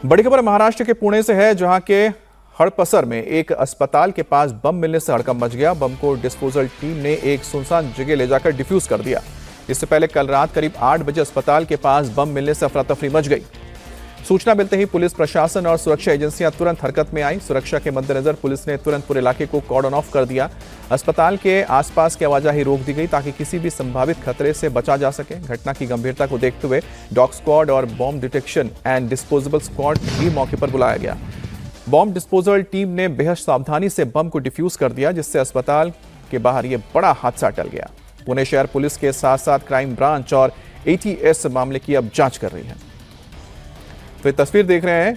बड़ी खबर महाराष्ट्र के पुणे से है, जहां के हड़पसर में एक अस्पताल के पास बम मिलने से हड़कंप मच गया। बम को डिस्पोजल टीम ने एक सुनसान जगह ले जाकर डिफ्यूज कर दिया। इससे पहले कल रात करीब 8 बजे अस्पताल के पास बम मिलने से अफरा तफरी मच गई। सूचना मिलते ही पुलिस प्रशासन और सुरक्षा एजेंसियां तुरंत हरकत में आई। सुरक्षा के मद्देनजर पुलिस ने तुरंत पूरे इलाके को कॉर्डन ऑफ कर दिया। अस्पताल के आसपास की आवाजाही रोक दी गई ताकि किसी भी संभावित खतरे से बचा जा सके। घटना की गंभीरता को देखते हुए डॉग स्क्वाड और bomb detection and disposable squad भी मौके पर बुलाया गया। बॉम्ब डिस्पोजल टीम ने बेहद सावधानी से बम को डिफ्यूज कर दिया, जिससे अस्पताल के बाहर यह बड़ा हादसा टल गया। पुणे शहर पुलिस के साथ साथ क्राइम ब्रांच और एटीएस मामले की अब जांच कर रही है। तो ये तस्वीर देख रहे हैं,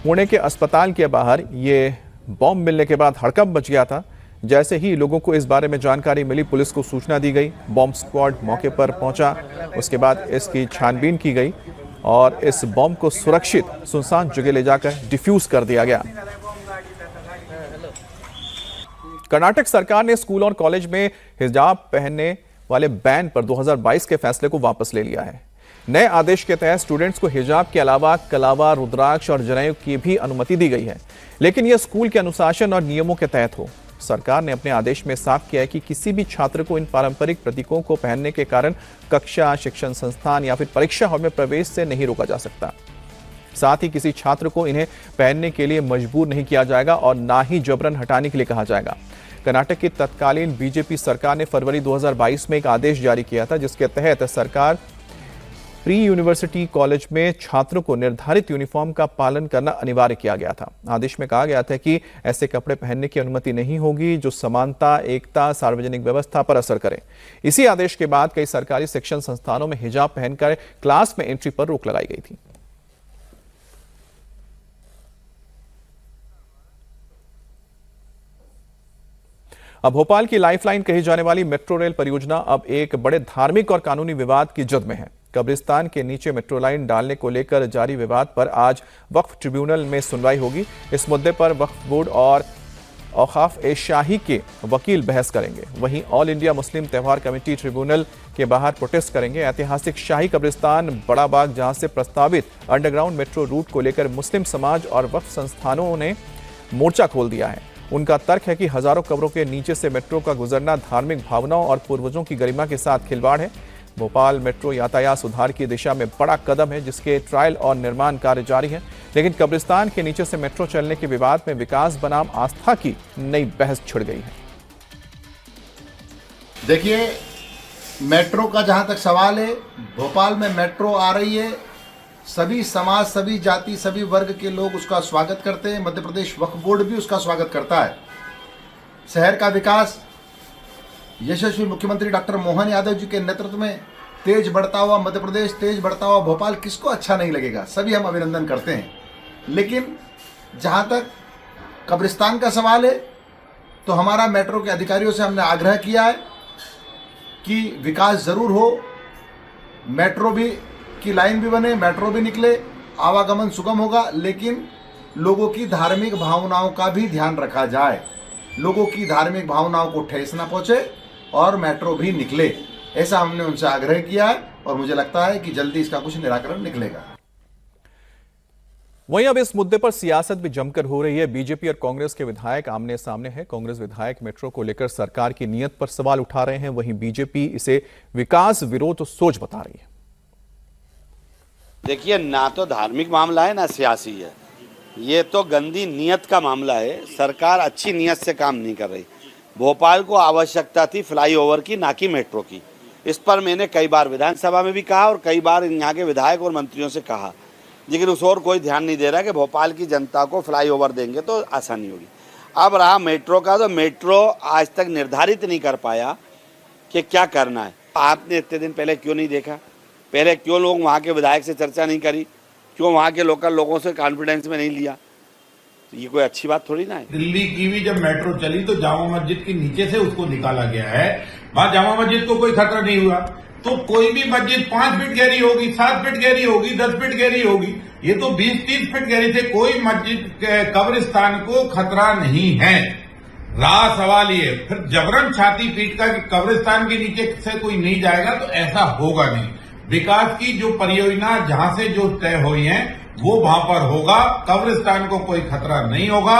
पुणे के अस्पताल के बाहर ये बॉम्ब मिलने के बाद हड़कंप मच गया था। जैसे ही लोगों को इस बारे में जानकारी मिली, पुलिस को सूचना दी गई। बॉम्ब स्क्वाड मौके पर पहुंचा। उसके बाद इसकी छानबीन की गई और इस बॉम्ब को सुरक्षित सुनसान जगह ले जाकर डिफ्यूज कर दिया गया। कर्नाटक सरकार ने स्कूल और कॉलेज में हिजाब पहनने वाले बैन पर 2022 के फैसले को वापस ले लिया है। नए आदेश के तहत स्टूडेंट्स को हिजाब के अलावा कलावा, रुद्राक्ष और जनेऊ की भी अनुमति दी गई है, लेकिन यह स्कूल के अनुशासन और नियमों के तहत हो। सरकार ने अपने आदेश में साफ किया है कि किसी भी छात्र को इन पारंपरिक प्रतीकों को पहनने के कारण कक्षा, शिक्षण संस्थान या फिर परीक्षा हॉल में प्रवेश से नहीं रोका जा सकता। साथ ही किसी छात्र को इन्हें पहनने के लिए मजबूर नहीं किया जाएगा और ना ही जबरन हटाने के लिए कहा जाएगा। कर्नाटक की तत्कालीन बीजेपी सरकार ने फरवरी 2022 में एक आदेश जारी किया था, जिसके तहत सरकार प्री यूनिवर्सिटी कॉलेज में छात्रों को निर्धारित यूनिफॉर्म का पालन करना अनिवार्य किया गया था। आदेश में कहा गया था कि ऐसे कपड़े पहनने की अनुमति नहीं होगी जो समानता, एकता, सार्वजनिक व्यवस्था पर असर करें। इसी आदेश के बाद कई सरकारी शिक्षण संस्थानों में हिजाब पहनकर क्लास में एंट्री पर रोक लगाई गई थी। अब भोपाल की लाइफलाइन कही जाने वाली मेट्रो रेल परियोजना अब एक बड़े धार्मिक और कानूनी विवाद की जद में है। कब्रिस्तान के नीचे मेट्रो लाइन डालने को लेकर जारी विवाद पर आज वक्फ ट्रिब्यूनल में सुनवाई होगी। इस मुद्दे पर वक्फ बोर्ड और औकाफ-ए-शाही के वकील बहस करेंगे। वहीं ऑल इंडिया मुस्लिम त्यौहार कमेटी ट्रिब्यूनल के बाहर प्रोटेस्ट करेंगे। ऐतिहासिक शाही कब्रिस्तान बड़ा बाग, जहां से प्रस्तावित अंडरग्राउंड मेट्रो रूट को लेकर मुस्लिम समाज और वक्फ संस्थानों ने मोर्चा खोल दिया है। उनका तर्क है कि हजारों कब्रों के नीचे से मेट्रो का गुजरना धार्मिक भावनाओं और पूर्वजों की गरिमा के साथ खिलवाड़ है। भोपाल मेट्रो यातायात सुधार की दिशा में बड़ा कदम है, जिसके ट्रायल और निर्माण कार्य जारी है, लेकिन कब्रिस्तान के नीचे से मेट्रो चलने के विवाद में विकास बनाम आस्था की नई बहस छिड़ गई है। देखिए, मेट्रो का जहां तक सवाल है, भोपाल में मेट्रो आ रही है। सभी समाज, सभी जाति, सभी वर्ग के लोग उसका स्वागत करते हैं। मध्य प्रदेश वक्फ बोर्ड भी उसका स्वागत करता है। शहर का विकास यशस्वी मुख्यमंत्री डॉक्टर मोहन यादव जी के नेतृत्व में तेज बढ़ता हुआ मध्य प्रदेश, तेज बढ़ता हुआ भोपाल, किसको अच्छा नहीं लगेगा? सभी हम अभिनंदन करते हैं। लेकिन जहां तक कब्रिस्तान का सवाल है, तो हमारा मेट्रो के अधिकारियों से हमने आग्रह किया है कि विकास जरूर हो, मेट्रो भी की लाइन भी बने, मेट्रो भी निकले, आवागमन सुगम होगा, लेकिन लोगों की धार्मिक भावनाओं का भी ध्यान रखा जाए। लोगों की धार्मिक भावनाओं को ठेस न पहुंचे और मेट्रो भी निकले, ऐसा हमने उनसे आग्रह किया है और मुझे लगता है कि जल्दी इसका कुछ निराकरण निकलेगा। वहीं अब इस मुद्दे पर सियासत भी जमकर हो रही है। बीजेपी और कांग्रेस के विधायक आमने सामने हैं। कांग्रेस विधायक मेट्रो को लेकर सरकार की नीयत पर सवाल उठा रहे हैं, वहीं बीजेपी इसे विकास विरोध सोच बता रही है। देखिए, ना तो धार्मिक मामला है ना सियासी है, ये तो गंदी नीयत का मामला है। सरकार अच्छी नीयत से काम नहीं कर रही। भोपाल को आवश्यकता थी फ्लाईओवर की, ना कि मेट्रो की। इस पर मैंने कई बार विधानसभा में भी कहा और कई बार यहाँ के विधायक और मंत्रियों से कहा, लेकिन उस और कोई ध्यान नहीं दे रहा कि भोपाल की जनता को फ्लाईओवर देंगे तो आसानी होगी। अब रहा मेट्रो का, तो मेट्रो आज तक निर्धारित नहीं कर पाया कि क्या करना है। आपने इतने दिन पहले क्यों नहीं देखा? पहले क्यों लोग वहाँ के विधायक से चर्चा नहीं करी? क्यों वहाँ के लोकल लोगों से कॉन्फिडेंस में नहीं लिया? तो ये कोई अच्छी बात थोड़ी ना है। दिल्ली की भी जब मेट्रो चली तो जामा मस्जिद के नीचे से उसको निकाला गया है। वहां जामा मस्जिद को कोई खतरा नहीं हुआ। तो कोई भी मस्जिद 5 फीट गहरी होगी, 7 फीट गहरी होगी, 10 फीट गहरी होगी, ये तो 20-30 फीट गहरी थे। कोई मस्जिद कब्रिस्तान को खतरा नहीं है। रहा सवाल ये, फिर जबरन छाती पीट कर कब्रिस्तान के नीचे से कोई नहीं जाएगा, तो ऐसा होगा नहीं। विकास की जो परियोजना जहां से जो तय हुई है, वो वहां पर होगा। कब्रिस्तान को कोई खतरा नहीं होगा।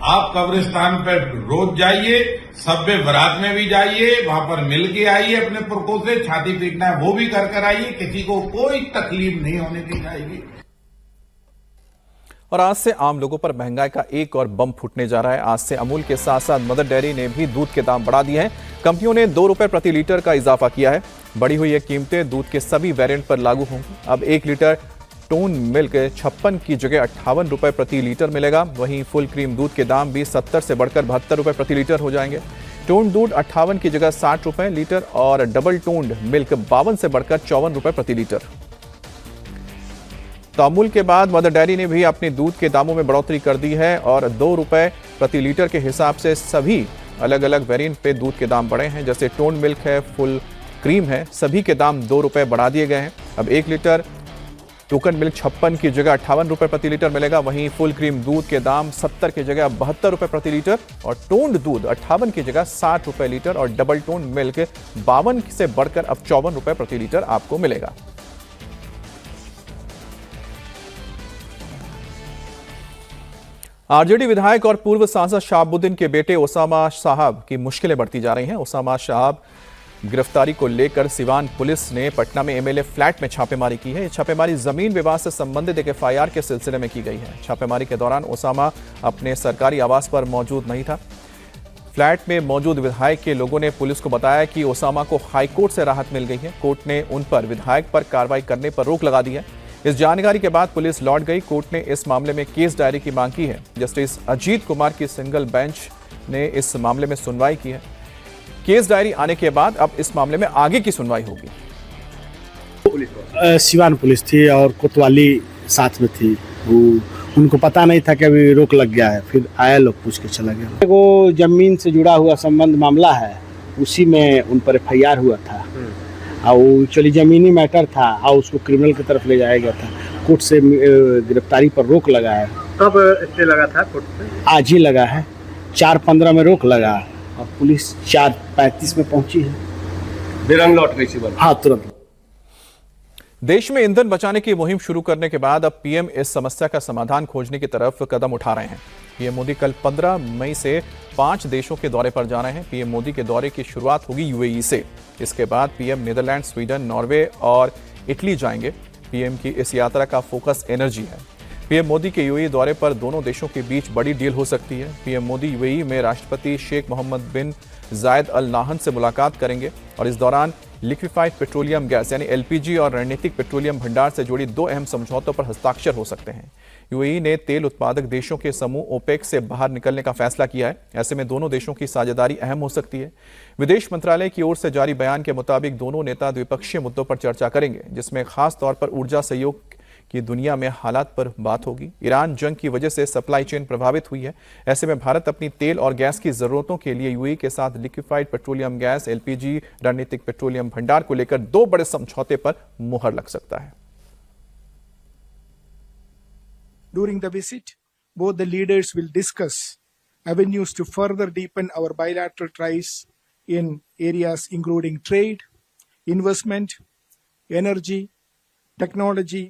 आप कब्रिस्तान पर रोज जाइए, सभ्य बारात में भी जाइए, वहां पर मिल के आइए, अपने पुरखों से छाती पीटना है वो भी कर आइए, किसी को कोई तकलीफ नहीं होने दी जाएगी। और आज से आम लोगों पर महंगाई का एक और बम फूटने जा रहा है। आज से अमूल के साथ साथ मदर डेयरी ने भी दूध के दाम बढ़ा दिए हैं। कंपनियों ने 2 रुपए प्रति लीटर का इजाफा किया है। बढ़ी हुई ये कीमतें दूध के सभी वेरिएंट पर लागू होंगी। अब 1 लीटर टोन मिल्क 56 की जगह 58 रुपए प्रति लीटर मिलेगा। वहीं फुल क्रीम दूध के दाम भी 70 से बढ़कर 72 रुपए प्रति लीटर हो जाएंगे। टोन दूध 58 की जगह 60 रुपए लीटर और डबल टोन्ड मिल्क 52 से बढ़कर 54 रुपए प्रति लीटर। तो अमूल के बाद मदर डेयरी ने भी अपने दूध के दामों में बढ़ोतरी कर दी है और 2 रुपए प्रति लीटर के हिसाब से सभी अलग अलग वेरिएंट पे दूध के दाम बढ़े हैं। जैसे टोन मिल्क है, फुल क्रीम है, सभी के दाम 2 रुपए बढ़ा दिए गए हैं। अब 1 लीटर टोकन मिल्क 56 की जगह 58 रुपए प्रति लीटर मिलेगा। वहीं फुल क्रीम दूध के दाम 70 की जगह 72 रुपए प्रति लीटर और टोन्ड दूध 58 की जगह 60 रुपए लीटर और डबल टोन मिल्क 52 से बढ़कर अब 54 रुपए प्रति लीटर आपको मिलेगा। आरजेडी विधायक और पूर्व सांसद शहाबुद्दीन के बेटे ओसामा साहब की मुश्किलें बढ़ती जा रही हैं। ओसामा साहब गिरफ्तारी को लेकर सिवान पुलिस ने पटना में एमएलए फ्लैट में छापेमारी की है। ये छापेमारी जमीन विवाद से संबंधित एक एफआईआर के सिलसिले में की गई है। छापेमारी के दौरान ओसामा अपने सरकारी आवास पर मौजूद नहीं था। फ्लैट में मौजूद विधायक के लोगों ने पुलिस को बताया कि ओसामा को हाईकोर्ट से राहत मिल गई है। कोर्ट ने उन पर विधायक पर कार्रवाई करने पर रोक लगा दी है। इस जानकारी के बाद पुलिस लौट गई। कोर्ट ने इस मामले में केस डायरी की मांग की है। जस्टिस अजीत कुमार की सिंगल बेंच ने इस मामले में सुनवाई की है। केस डायरी आने के बाद अब इस मामले में आगे की सुनवाई होगी। सिवान पुलिस थी और कोतवाली साथ में थी। उनको पता नहीं था कि अभी रोक लग गया है, फिर आया लोग पूछ के चला गया। वो जमीन से जुड़ा हुआ संबंध मामला है, उसी में उन पर एफआईआर हुआ था और एक्चुअली जमीनी मैटर था और उसको क्रिमिनल की तरफ ले जाया गया था। कोर्ट से गिरफ्तारी पर रोक लगा है। कब स्टे लगा था कोर्ट पे? आज ही लगा है। 4:15 में रोक लगा और पुलिस 4:35 में पहुंची है। बेरंग लौट गई सिवान। हाँ, तुरंत। देश में ईंधन बचाने की मुहिम शुरू करने के बाद अब पीएम इस समस्या का समाधान खोजने की तरफ कदम उठा रहे हैं। पीएम मोदी कल 15 मई से 5 देशों के दौरे पर जा रहे हैं। पीएम मोदी के दौरे की शुरुआत होगी यूएई से। इसके बाद पीएम नीदरलैंड, स्वीडन, नॉर्वे और इटली जाएंगे। पीएम की इस यात्रा का फोकस एनर्जी है। पीएम मोदी के यूएई दौरे पर दोनों देशों के बीच बड़ी डील हो सकती है। पीएम मोदी यूएई में राष्ट्रपति शेख मोहम्मद बिन जायद अल नाहन से मुलाकात करेंगे और इस दौरान लिक्विफाइड पेट्रोलियम गैस यानी एलपीजी और रणनीतिक पेट्रोलियम भंडार से जुड़ी 2 अहम समझौतों पर हस्ताक्षर हो सकते हैं। यूएई ने तेल उत्पादक देशों के समूह ओपेक से बाहर निकलने का फैसला किया है। ऐसे में दोनों देशों की साझेदारी अहम हो सकती है। विदेश मंत्रालय की ओर से जारी बयान के मुताबिक दोनों नेता द्विपक्षीय मुद्दों पर चर्चा करेंगे, जिसमें खास तौर पर ऊर्जा सहयोग की दुनिया में हालात पर बात होगी। ईरान जंग की वजह से सप्लाई चेन प्रभावित हुई है। ऐसे में भारत अपनी तेल और गैस की जरूरतों के लिए यूएई के साथ लिक्विफाइड पेट्रोलियम गैस, एलपीजी, रणनीतिक पेट्रोलियम भंडार को लेकर 2 बड़े समझौते पर मुहर लग सकता है। During the visit, both the leaders will discuss avenues to further deepen our bilateral ties in areas including trade, investment, energy, technology,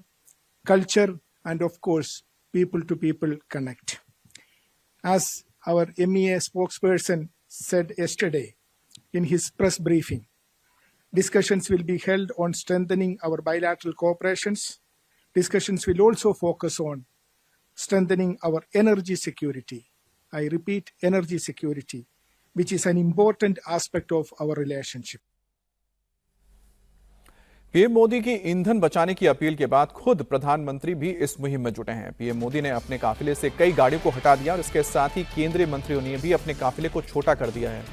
culture, and of course, people-to-people connect. As our MEA spokesperson said yesterday in his press briefing, discussions will be held on strengthening our bilateral cooperations. Discussions will also focus on strengthening our energy security. I repeat, energy security, which is an important aspect of our relationship. PM Modi की ईंधन बचाने की appeal के बाद खुद प्रधानमंत्री भी इस मुहिम में जुटे हैं। पीएम मोदी ने अपने काफिले से कई गाड़ियों को हटा दिया और इसके साथ ही केंद्रीय मंत्रियों ने भी अपने काफिले को छोटा कर दिया है।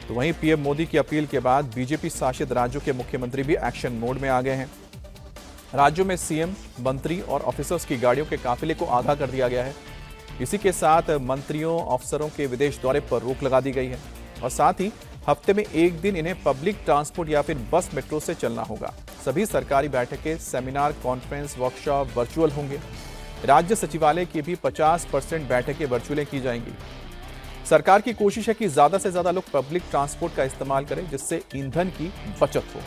तो वहीं पीएम मोदी की अपील के बाद बीजेपी शासित राज्यों के मुख्यमंत्री भी एक्शन मोड में आ गए हैं। राज्यों में सीएम, मंत्री और ऑफिसर्स की गाड़ियों के काफिले को आधा कर दिया गया है। इसी के साथ मंत्रियों, अफसरों के विदेश दौरे पर रोक लगा दी गई है और साथ ही हफ्ते में 1 दिन इन्हें पब्लिक ट्रांसपोर्ट या फिर बस, मेट्रो से चलना होगा। सभी सरकारी बैठकें, सेमिनार, कॉन्फ्रेंस, वर्कशॉप वर्चुअल होंगे। राज्य सचिवालय की भी 50% बैठकें वर्चुअल की जाएंगी। सरकार की कोशिश है कि ज्यादा से ज्यादा लोग पब्लिक ट्रांसपोर्ट का इस्तेमाल करें, जिससे ईंधन की बचत हो।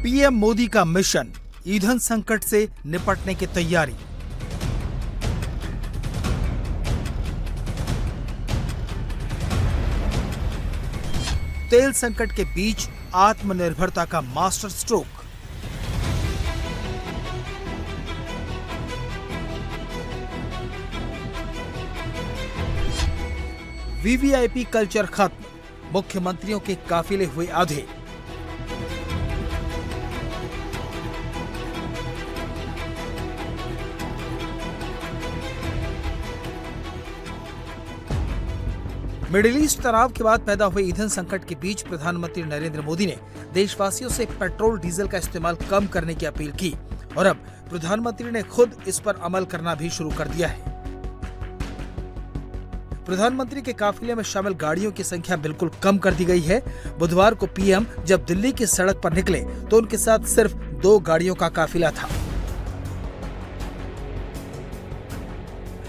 पीएम मोदी का मिशन, ईंधन संकट से निपटने की तैयारी। तेल संकट के बीच आत्मनिर्भरता का मास्टर स्ट्रोक। वीवीआईपी कल्चर खत्म, मुख्यमंत्रियों के काफिले हुए आधे। मिडिल ईस्ट तनाव के बाद पैदा हुए ईंधन संकट के बीच प्रधानमंत्री नरेंद्र मोदी ने देशवासियों से पेट्रोल डीजल का इस्तेमाल कम करने की अपील की और अब प्रधानमंत्री ने खुद इस पर अमल करना भी शुरू कर दिया है। प्रधानमंत्री के काफिले में शामिल गाड़ियों की संख्या बिल्कुल कम कर दी गई है। बुधवार को पीएम जब दिल्ली की सड़क पर निकले तो उनके साथ सिर्फ 2 गाड़ियों का काफिला था।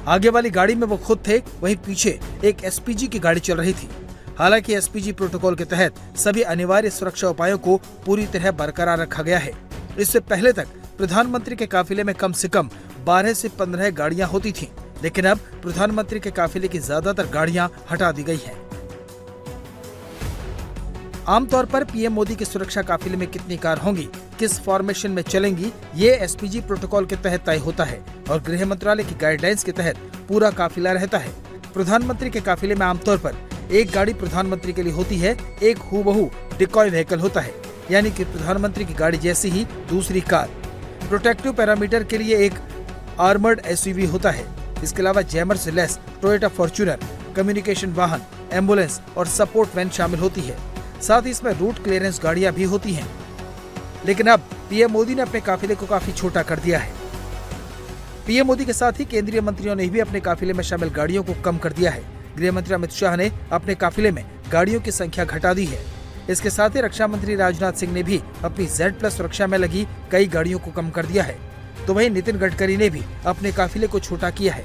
आगे वाली गाड़ी में वो खुद थे, वहीं पीछे एक एसपीजी की गाड़ी चल रही थी। हालांकि एसपीजी प्रोटोकॉल के तहत सभी अनिवार्य सुरक्षा उपायों को पूरी तरह बरकरार रखा गया है। इससे पहले तक प्रधानमंत्री के काफिले में कम से कम 12 से 15 गाड़ियां होती थीं, लेकिन अब प्रधानमंत्री के काफिले की ज्यादातर गाड़ियां हटा दी गई हैं। आमतौर पर पीएम मोदी की सुरक्षा काफिले में कितनी कार होंगी, किस फॉर्मेशन में चलेंगी, ये एसपीजी प्रोटोकॉल के तहत तय होता है और गृह मंत्रालय की गाइडलाइंस के तहत पूरा काफिला रहता है। प्रधानमंत्री के काफिले में आमतौर पर एक गाड़ी प्रधानमंत्री के लिए होती है, एक हूबहू डिकॉय व्हीकल होता है, यानी कि प्रधानमंत्री की गाड़ी जैसी ही दूसरी कार। प्रोटेक्टिव पैरामीटर के लिए एक आर्मर्ड एसयूवी होता है। इसके अलावा जैमर से लेस टोयोटा फॉर्च्यूनर, कम्युनिकेशन वाहन, एम्बुलेंस और सपोर्ट वैन शामिल होती है। साथ ही इसमें रूट क्लियरेंस गाड़ियां भी होती हैं। लेकिन अब पीएम मोदी ने अपने काफिले को काफी छोटा कर दिया है। पीएम मोदी के साथ ही केंद्रीय मंत्रियों ने भी अपने काफिले में शामिल गाड़ियों को कम कर दिया है। गृह मंत्री अमित शाह ने अपने काफिले में गाड़ियों की संख्या घटा दी है। इसके साथ ही रक्षा मंत्री राजनाथ सिंह ने भी अपनी Z+ सुरक्षा में लगी कई गाड़ियों को कम कर दिया है। तो वहीं नितिन गडकरी ने भी अपने काफिले को छोटा किया है।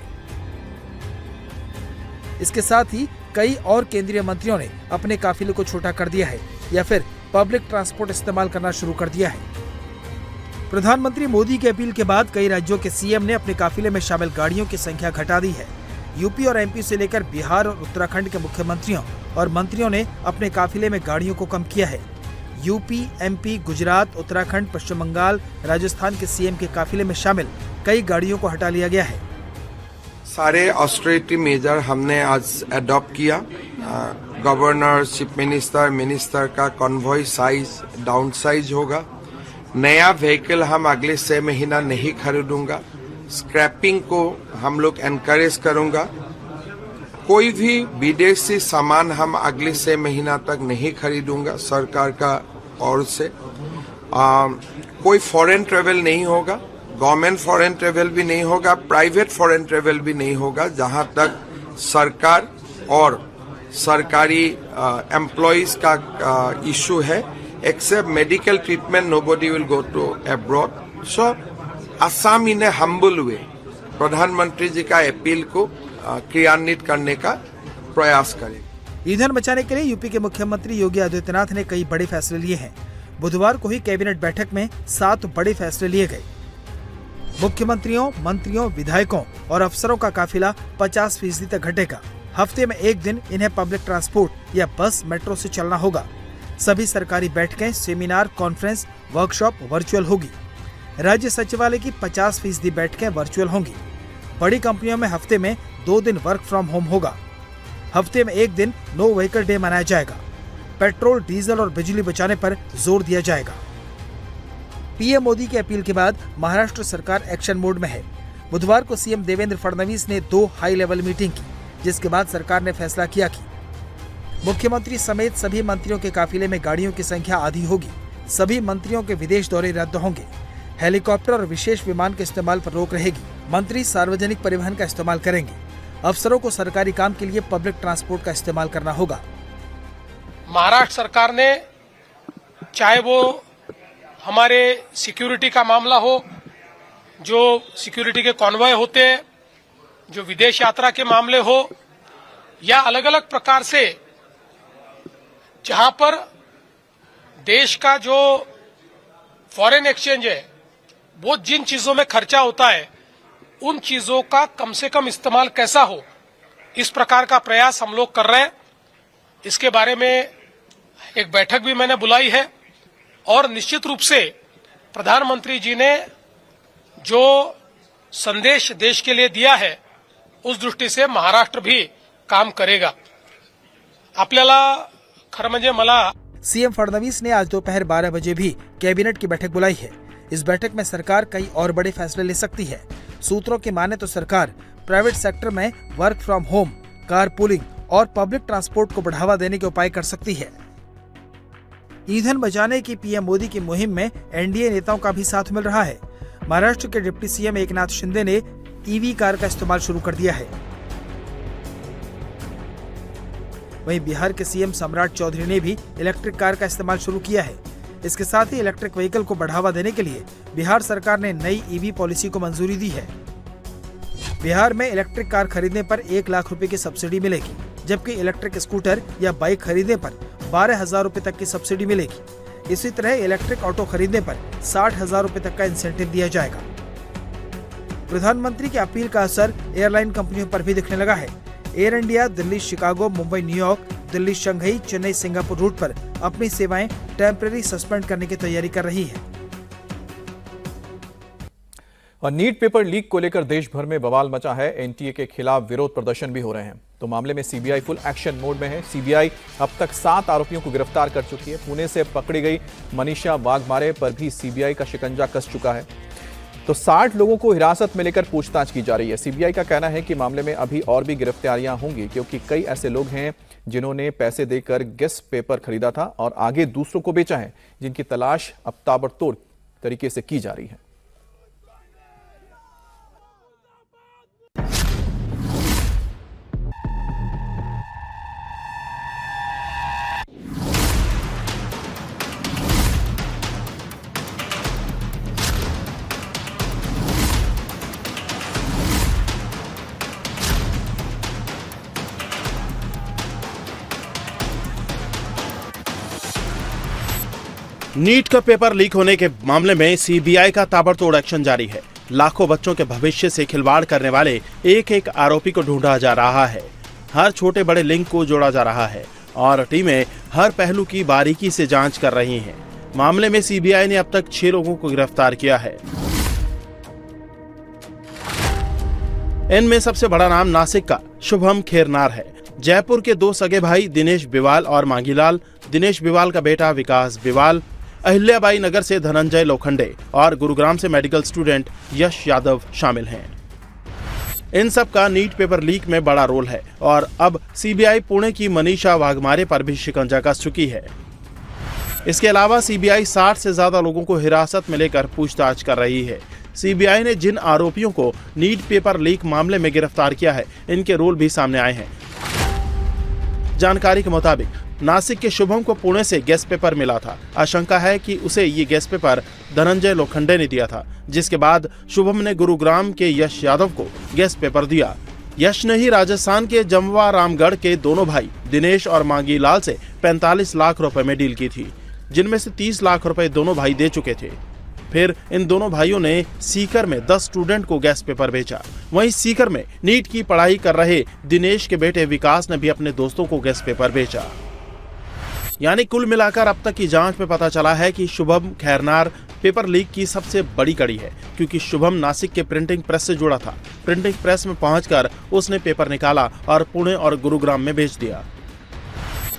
इसके साथ ही कई और केंद्रीय मंत्रियों ने अपने काफिले को छोटा कर दिया है या फिर पब्लिक ट्रांसपोर्ट इस्तेमाल करना शुरू कर दिया है। प्रधानमंत्री मोदी की अपील के बाद कई राज्यों के सीएम ने अपने काफिले में शामिल गाड़ियों की संख्या घटा दी है। यूपी और एमपी से लेकर बिहार और उत्तराखंड के मुख्यमंत्रियों और मंत्रियों ने अपने काफिले में गाड़ियों को कम किया है। यूपी, एमपी, गुजरात, उत्तराखंड, पश्चिम बंगाल, राजस्थान के सीएम के काफिले में शामिल कई गाड़ियों को हटा लिया गया है। सारे ऑस्टेरिटी मेजर हमने आज अडॉप्ट किया। गवर्नर, चीफ मिनिस्टर का कॉन्वॉय साइज डाउन साइज होगा। नया व्हीकल हम अगले 6 महीना नहीं खरीदूंगा। स्क्रैपिंग को हम लोग एनकरेज करूंगा। कोई भी विदेशी सामान हम अगले 6 महीना तक नहीं खरीदूंगा सरकार का ओर से। कोई फॉरेन ट्रेवल नहीं होगा, गवर्नमेंट फॉरेन ट्रेवल भी नहीं होगा, प्राइवेट फॉरेन ट्रेवल भी नहीं होगा। जहां तक सरकार और सरकारी एम्प्लॉइज का इशू है, except medical treatment nobody will go to abroad. So Assam in a humble way प्रधानमंत्री जी का अपील को क्रियान्वित करने का प्रयास करें। ईंधन बचाने के लिए यूपी के मुख्यमंत्री योगी आदित्यनाथ ने कई बड़े फैसले लिए हैं। बुधवार को ही कैबिनेट बैठक में 7 बड़े फैसले लिए गए। मुख्यमंत्रियों, मंत्रियों, विधायकों और अफसरों का काफिला 50% तक घटेगा। हफ्ते में एक दिन इन्हें पब्लिक ट्रांसपोर्ट या बस, मेट्रो से चलना होगा। सभी सरकारी बैठकें, सेमिनार, कॉन्फ्रेंस, वर्कशॉप वर्चुअल होगी। राज्य सचिवालय की 50% बैठकें वर्चुअल होंगी। बड़ी कंपनियों में हफ्ते में 2 दिन वर्क फ्रॉम होम होगा। हफ्ते में एक दिन नो व्हीकल डे मनाया जाएगा। पेट्रोल, डीजल और बिजली बचाने पर जोर दिया जाएगा। पीएम मोदी की अपील के बाद महाराष्ट्र सरकार एक्शन मोड में है। बुधवार को सीएम देवेंद्र फडणवीस ने 2 हाई लेवल मीटिंग की, जिसके बाद सरकार ने फैसला किया कि मुख्यमंत्री समेत सभी मंत्रियों के काफिले में गाड़ियों की संख्या आधी होगी। सभी मंत्रियों के विदेश दौरे रद्द होंगे। हेलीकॉप्टर और विशेष विमान के इस्तेमाल पर रोक रहेगी। मंत्री सार्वजनिक परिवहन का इस्तेमाल करेंगे। अफसरों को सरकारी काम के लिए पब्लिक ट्रांसपोर्ट का इस्तेमाल करना होगा। महाराष्ट्र सरकार ने, चाहे वो हमारे सिक्योरिटी का मामला हो, जो सिक्योरिटी के कॉन्वॉय होते हैं, जो विदेश यात्रा के मामले हो, या अलग अलग प्रकार से जहां पर देश का जो फॉरेन एक्सचेंज है वो जिन चीजों में खर्चा होता है उन चीजों का कम से कम इस्तेमाल कैसा हो, इस प्रकार का प्रयास हम लोग कर रहे हैं। इसके बारे में एक बैठक भी मैंने बुलाई है और निश्चित रूप से प्रधानमंत्री जी ने जो संदेश देश के लिए दिया है उस दृष्टि से महाराष्ट्र भी काम करेगा। आपल्याला खरं म्हणजे मला सीएम फडणवीस ने आज दोपहर 12 बजे भी कैबिनेट की बैठक बुलाई है। इस बैठक में सरकार कई और बड़े फैसले ले सकती है। सूत्रों की माने तो सरकार प्राइवेट सेक्टर में work from home, car pooling और पब्लिक ट्रांसपोर्ट को बढ़ावा देने के उपाय कर सकती है। ईंधन बचाने की पीएम मोदी की मुहिम में एनडीए नेताओं का भी साथ मिल रहा है। महाराष्ट्र के डिप्टी सीएम एकनाथ शिंदे ने ईवी कार का इस्तेमाल शुरू कर दिया है। वहीं बिहार के सीएम सम्राट चौधरी ने भी इलेक्ट्रिक कार का इस्तेमाल शुरू किया है। इसके साथ ही इलेक्ट्रिक व्हीकल को बढ़ावा देने के लिए बिहार सरकार ने नई ईवी पॉलिसी को मंजूरी दी है। बिहार में इलेक्ट्रिक कार खरीदने पर 1 लाख रुपए की सब्सिडी मिलेगी, जबकि इलेक्ट्रिक स्कूटर या बाइक खरीदने पर 12,000 रुपए तक की सब्सिडी मिलेगी। इसी तरह इलेक्ट्रिक ऑटो खरीदने पर 60,000 रुपए तक का इंसेंटिव दिया जाएगा। प्रधानमंत्री की अपील का असर एयरलाइन कंपनियों पर भी दिखने लगा है। Air India Delhi Chicago, Mumbai New York, Delhi Shanghai, Chennai Singapore route पर अपनी सेवाएं टेम्परेरी सस्पेंड करने की तैयारी कर रही है। और नीट पेपर लीक को लेकर देश भर में बवाल मचा है। एनटीए के खिलाफ विरोध प्रदर्शन भी हो रहे हैं। तो मामले में सीबीआई फुल एक्शन मोड में है। सीबीआई अब तक 7 आरोपियों को गिरफ्तार कर चुकी है। पुणे से पकड़ी गई मनीषा वाघमारे पर भी सीबीआई का शिकंजा कस चुका है। तो 60 लोगों को हिरासत में लेकर पूछताछ की जा रही है। सीबीआई का कहना है कि मामले में अभी और भी गिरफ्तारियां होंगी, क्योंकि कई ऐसे लोग हैं जिन्होंने पैसे देकर गेस्ट पेपर खरीदा था और आगे दूसरों को बेचा है, जिनकी तलाश अब ताबड़तोड़ तरीके से की जा रही है। नीट का पेपर लीक होने के मामले में सीबीआई का ताबड़तोड़ एक्शन जारी है। लाखों बच्चों के भविष्य से खिलवाड़ करने वाले एक एक आरोपी को ढूंढा जा रहा है। हर छोटे बड़े लिंक को जोड़ा जा रहा है और टीमें हर पहलू की बारीकी से जांच कर रही हैं। मामले में सीबीआई ने अब तक 6 लोगों को गिरफ्तार किया है। इनमें सबसे बड़ा नाम नासिक का शुभम खेरनार है। जयपुर के 2 सगे भाई दिनेश बिवाल और मांगीलाल, दिनेश बिवाल का बेटा विकास बिवाल, अहिल्याबाई नगर से धनंजय लोखंडे और गुरुग्राम से मेडिकल स्टूडेंट यश यादव शामिल हैं। इन सब का नीट पेपर लीक में बड़ा रोल है और अब सीबीआई पुणे की मनीषा वाघमारे पर भी शिकंजा कस चुकी है। इसके अलावा सीबीआई 60 से ज्यादा लोगों को हिरासत में लेकर पूछताछ कर रही है। सीबीआई ने जिन आरोपियों को नीट पेपर लीक मामले में गिरफ्तार किया है, इनके रोल भी सामने आए हैं। जानकारी के मुताबिक नासिक के शुभम को पुणे से गेस्ट पेपर मिला था। आशंका है कि उसे ये गेस्ट पेपर धनंजय लोखंडे ने दिया था, जिसके बाद शुभम ने गुरुग्राम के यश यादव को गेस्ट पेपर दिया। यश ने ही राजस्थान के जमवा रामगढ़ के दोनों भाई दिनेश और मांगीलाल से 45 लाख रुपए में डील की थी, जिनमें से 30 लाख रुपए दोनों भाई दे चुके थे। फिर इन दोनों भाइयों ने सीकर में 10 स्टूडेंट को गेस्ट पेपर बेचा। वहीं सीकर में नीट की पढ़ाई कर रहे दिनेश के बेटे विकास ने भी अपने दोस्तों को गेस्ट पेपर बेचा। यानी कुल मिलाकर अब तक की जांच में पता चला है कि शुभम खेरनार पेपर लीक की सबसे बड़ी कड़ी है, क्योंकि शुभम नासिक के प्रिंटिंग प्रेस से जुड़ा था। प्रिंटिंग प्रेस में पहुंचकर उसने पेपर निकाला और पुणे और गुरुग्राम में बेच दिया।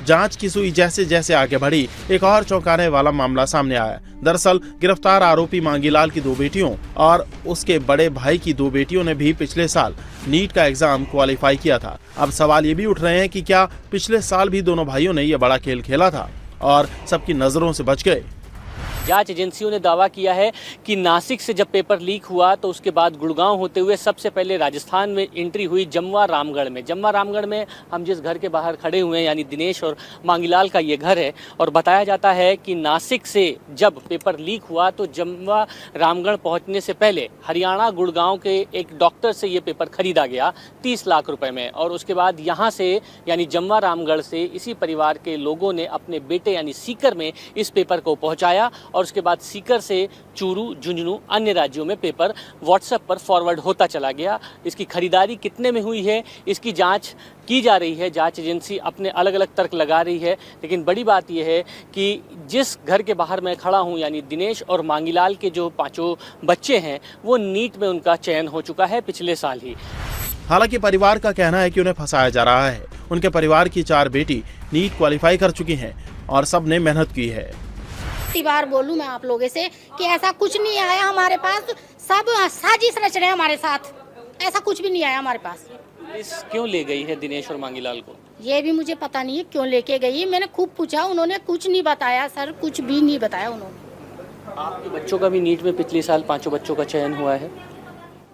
जांच की सुई जैसे जैसे आगे बढ़ी, एक और चौंकाने वाला मामला सामने आया। दरअसल गिरफ्तार आरोपी मांगीलाल की 2 बेटियों और उसके बड़े भाई की 2 बेटियों ने भी पिछले साल नीट का एग्जाम क्वालिफाई किया था। अब सवाल ये भी उठ रहे हैं कि क्या पिछले साल भी दोनों भाइयों ने यह बड़ा खेल खेला था और सबकी नजरों से बच गए। जांच एजेंसियों ने दावा किया है कि नासिक से जब पेपर लीक हुआ तो उसके बाद गुड़गांव होते हुए सबसे पहले राजस्थान में एंट्री हुई जमवा रामगढ़ में। जमवा रामगढ़ में हम जिस घर के बाहर खड़े हुए हैं, यानी दिनेश और मांगीलाल का ये घर है, और बताया जाता है कि नासिक से जब पेपर लीक हुआ तो जमवा रामगढ़ पहुंचने से पहले हरियाणा गुड़गांव के एक डॉक्टर से ये पेपर खरीदा गया 30 लाख रुपए में, और उसके बाद यहाँ से यानी जमवा रामगढ़ से इसी परिवार के लोगों ने अपने बेटे यानी सीकर में इस पेपर को पहुँचाया और उसके बाद सीकर से चूरू, झुंझुनू, अन्य राज्यों में पेपर व्हाट्सएप पर फॉरवर्ड होता चला गया। इसकी खरीदारी कितने में हुई है, इसकी जांच की जा रही है। जांच एजेंसी अपने अलग अलग तर्क लगा रही है, लेकिन बड़ी बात यह है कि जिस घर के बाहर मैं खड़ा हूं, यानी दिनेश और मांगीलाल के जो 5 बच्चे हैं, वो नीट में उनका चयन हो चुका है पिछले साल ही। हालांकि परिवार का कहना है कि उन्हें फंसाया जा रहा है। उनके परिवार की 4 बेटी नीट क्वालिफाई कर चुकी हैं और सब ने मेहनत की है। कितनी बार बोलूं मैं आप लोगों से कि ऐसा कुछ नहीं आया हमारे पास, सब साजिश रच रहे हैं हमारे साथ, ऐसा कुछ भी नहीं आया हमारे पास। पुलिस क्यों ले गई है दिनेश और मांगीलाल को? ये भी मुझे पता नहीं है क्यों लेके गई। मैंने खूब पूछा, उन्होंने कुछ नहीं बताया सर, कुछ भी नहीं बताया उन्होंने। आपके बच्चों का भी नीट में पिछले साल 5 बच्चों का चयन हुआ है?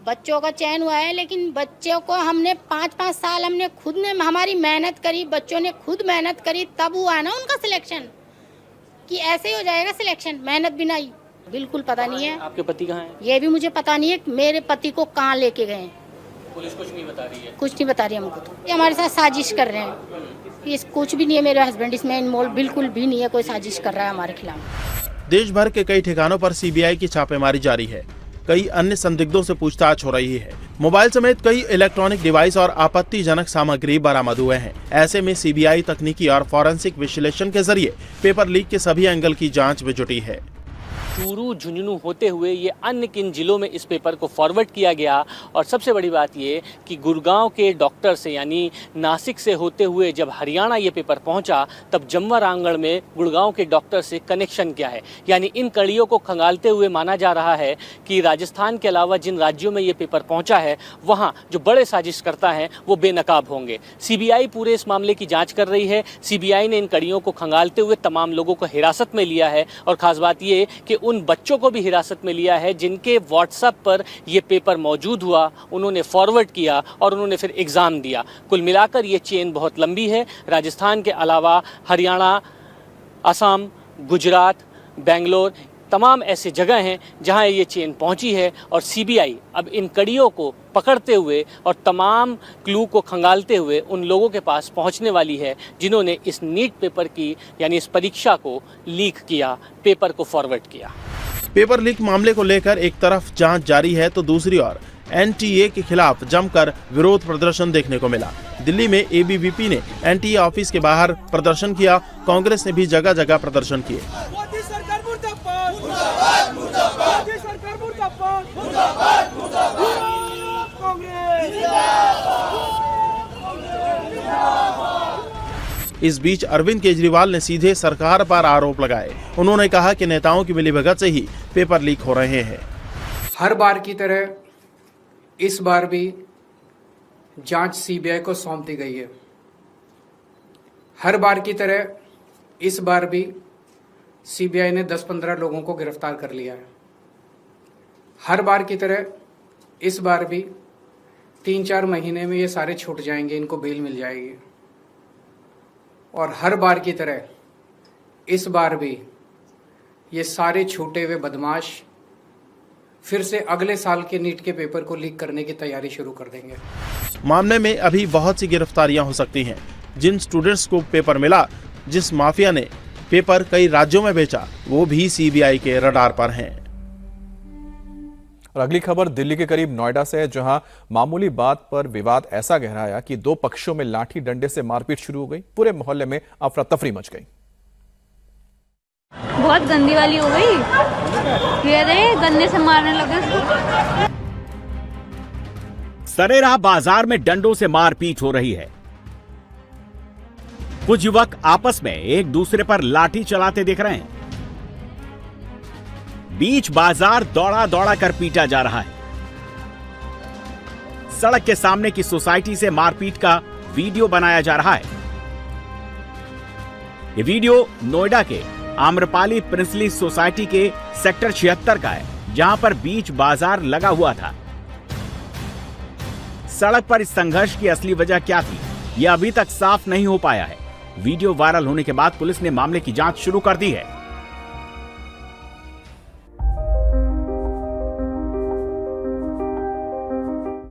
बच्चों का चयन हुआ है, लेकिन बच्चों को हमने 5-5 साल हमने खुद ने हमारी मेहनत करी, बच्चों ने खुद मेहनत करी, तब हुआ है ना उनका सिलेक्शन। कि ऐसे ही हो जाएगा सिलेक्शन मेहनत बिना ही? बिल्कुल पता नहीं है। आपके पति कहाँ हैं? ये भी मुझे पता नहीं है मेरे पति को कहाँ लेके गए। पुलिस कुछ नहीं बता रही है? कुछ नहीं बता रही हमको। तो ये हमारे साथ साजिश कर रहे हैं। इस कुछ भी नहीं है, मेरे हस्बैंड इसमें इन्वॉल्व बिल्कुल भी नहीं है। कोई साजिश कर रहा है हमारे खिलाफ। देश भर के कई ठिकानों पर सीबीआई की छापेमारी जारी है। कई अन्य संदिग्धों से पूछताछ हो रही है। मोबाइल समेत कई इलेक्ट्रॉनिक डिवाइस और आपत्तिजनक सामग्री बरामद हुए हैं। ऐसे में सीबीआई तकनीकी और फॉरेंसिक विश्लेषण के जरिए पेपर लीक के सभी एंगल की जांच में जुटी है। चूरू, झुंझुनू होते हुए ये अन्य किन जिलों में इस पेपर को फॉरवर्ड किया गया। और सबसे बड़ी बात ये कि गुड़गांव के डॉक्टर से, यानी नासिक से होते हुए जब हरियाणा ये पेपर पहुंचा, तब जमवा रामगढ़ में गुड़गांव के डॉक्टर से कनेक्शन क्या है। यानी इन कड़ियों को खंगालते हुए माना जा रहा है कि राजस्थान के अलावा जिन राज्यों में ये पेपर पहुंचा है, वहाँ जो बड़े साजिश करता है वो बेनकाब होंगे। सीबीआई पूरे इस मामले की जाँच कर रही है। सीबीआई ने इन कड़ियों को खंगालते हुए तमाम लोगों को हिरासत में लिया है। और खास बात ये कि उन बच्चों को भी हिरासत में लिया है जिनके व्हाट्सएप पर ये पेपर मौजूद हुआ, उन्होंने फॉरवर्ड किया और उन्होंने फिर एग्ज़ाम दिया। कुल मिलाकर ये चेन बहुत लंबी है। राजस्थान के अलावा हरियाणा, असम, गुजरात, बेंगलोर, तमाम ऐसे जगह हैं जहां ये चेन पहुंची है। और सीबीआई अब इन कड़ियों को पकड़ते हुए और तमाम क्लू को खंगालते हुए उन लोगों के पास पहुंचने वाली है जिन्होंने इस नीट पेपर की, यानी इस परीक्षा को लीक किया, पेपर को फॉरवर्ड किया। पेपर लीक मामले को लेकर एक तरफ जांच जारी है तो दूसरी ओर एनटीए के खिलाफ जमकर विरोध प्रदर्शन देखने को मिला। दिल्ली में एबीवीपी ने एनटीए ऑफिस के बाहर प्रदर्शन किया। कांग्रेस ने भी जगह जगह प्रदर्शन किए। इस बीच अरविंद केजरीवाल ने सीधे सरकार पर आरोप लगाए। उन्होंने कहा कि नेताओं की मिलीभगत से ही पेपर लीक हो रहे हैं। हर बार की तरह इस बार भी जांच सीबीआई को सौंप दी गई है। हर बार की तरह इस बार भी सीबीआई ने 10-15 लोगों को गिरफ्तार कर लिया है। हर बार की तरह इस बार भी 3-4 महीने में ये सारे छूट जाएंगे, इनको बेल मिल जाएगी। और हर बार की तरह इस बार भी ये सारे छूटे हुए बदमाश फिर से अगले साल के नीट के पेपर को लीक करने की तैयारी शुरू कर देंगे। मामले में अभी बहुत सी गिरफ्तारियां हो सकती हैं। जिन स्टूडेंट्स को पेपर मिला, जिस माफिया ने पेपर कई राज्यों में बेचा, वो भी सीबीआई के रडार पर हैं। और अगली खबर दिल्ली के करीब नोएडा से है, जहां मामूली बात पर विवाद ऐसा गहराया कि 2 पक्षों में लाठी डंडे से मारपीट शुरू हो गई। पूरे मोहल्ले में अफरा तफरी मच गई। बहुत गंदी वाली हो गई। ये रे गन्ने से मारने लगे। सरेराह बाजार में डंडों से मारपीट हो रही है। कुछ युवक आपस में एक दूसरे पर लाठी चलाते दिख रहे हैं। बीच बाजार दौड़ा दौड़ा कर पीटा जा रहा है। सड़क के सामने की सोसाइटी से मारपीट का वीडियो बनाया जा रहा है। ये वीडियो नोएडा के आम्रपाली प्रिंसली सोसाइटी के सेक्टर 76 का है, जहां पर बीच बाजार लगा हुआ था। सड़क पर इस संघर्ष की असली वजह क्या थी, यह अभी तक साफ नहीं हो पाया है। वीडियो वायरल होने के बाद पुलिस ने मामले की जांच शुरू कर दी है।